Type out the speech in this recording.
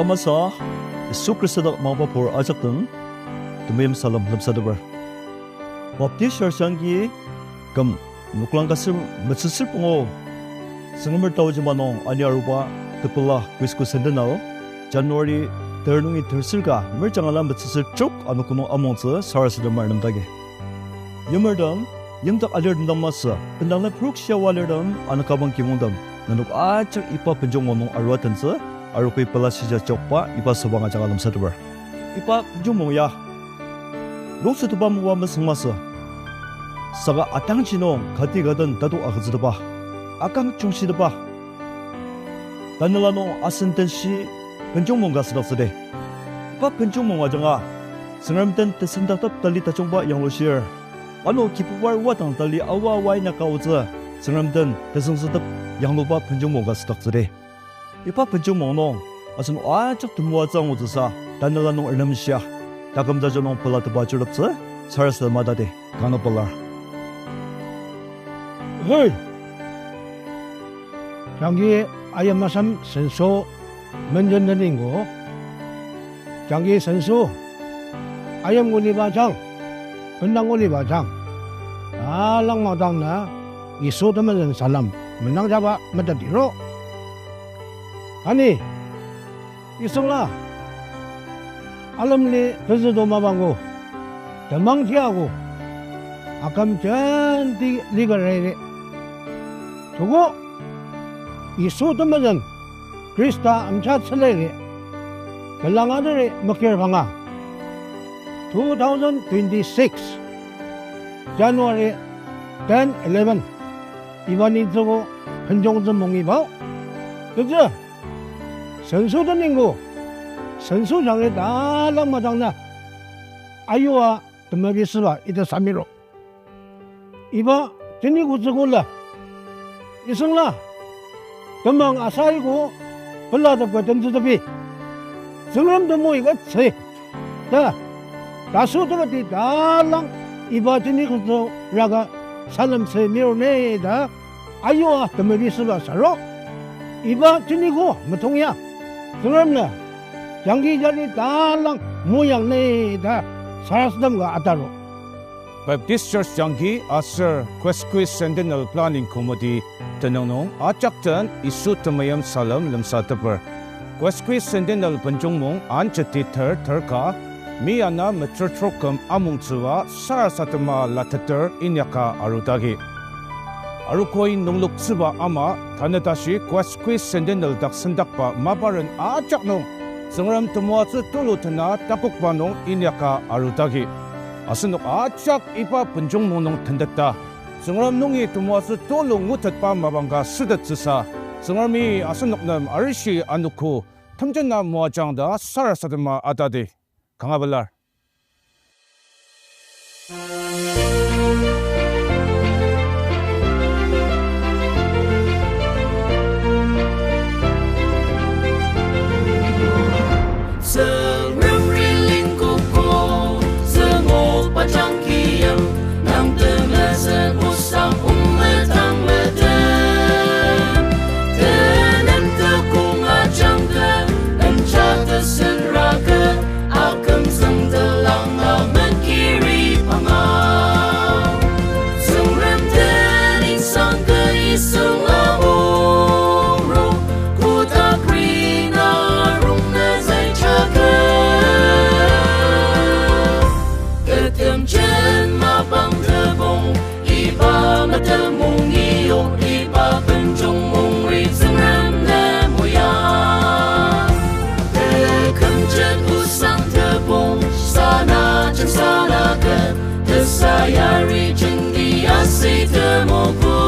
Damasa Yesus Kristus mga por ajak teng tumim salam lamsadabar. Baptis syarsangi kam nuklang kasir matsisir pungo sengamar tau jamanong anyaruba tepula kuisku sendenal Januari ternungi tersirga merjangalam matsisir truk anukuno amongse sarasadamar namdage. Yamardam yamdak alir damasa pendangla pruk syawalirdam anakabang kimundam nanuk ajak ipa penjong monong arwatanse Arukui pelasija cokpa ipa sabang ajang alam sadabar. Ipa jumong ya. Lok setuba muwa meseng masa. Saga atang jinong kati gadan dadu agazidaba. Akang chungsidaba. Danilano asentensi penjong mongga sedak sede. Ipa penjong mongwajanga. Sengaramten tesendatap tali tacongba yang losir. Ano kipuwar watang tali awa-awai nakauza. Sengaramten tesengsetap yang lupa penjong mongga sedak sede. Ipa penjong monong asun ajak tumwa zang uzasa danala nong erlamsya dagamda jonong pala tebajurapse sarasa madade kana pala. Hey, 장기 아야마삼 선수 menjendeninggo 장기 선수 아야문이 바장 bendangun이 바장 alang madangna isu temen salam menang jaba medadiro 아니 이성아 알람리 그저도 마방고 대망티하고 아까 전디 리거레 저거 이 소드면은 크리스타 암차 철레리 벨랑아들이 먹기를 방아 2026 January 10, 11 이번이 저거 현종전 몽이봐 그죠? 선수도 닝고 선수장에 달랑 마장나 아유와 드마비스바 이제 3일로 이봐 전이 구스골라 이성라 금방 아사이고 벌라답고 던지더비 성람도 모이가 체 자 다수도가 달랑 이봐 전이 구스 라가 사람 세미로네다 아유와 드마비스바 살로 이봐 전이고 뭐통이야 그럼나 장기 자리 달랑 모양 내다 살았음과 아다로 Baptist Church Jangi Asir Questquis Sentinel Planning Committee Tenonong Achaktan Isu Tamayam Salam Lamsataper Questquis Sentinel Panjongmong Anchati Terka Miyana Metrotrokam Amungtsuwa Sarasatama Latater Inyaka Arutagi Arukoi nongluk tsuba ama tanatashi Questquis Sentinel daksandakpa mabaran ajaknong sengram temuatsu tulutana takukbanong inyaka arutagi asunok ajak ipa penjong monong tendata sengram nongi temuatsu tulung ngutatpa mabangga sudatsisa sengrami asunok nam arshi anuku tamjana muajangda sarasadama adade kangabalar Saya reaching the asita moku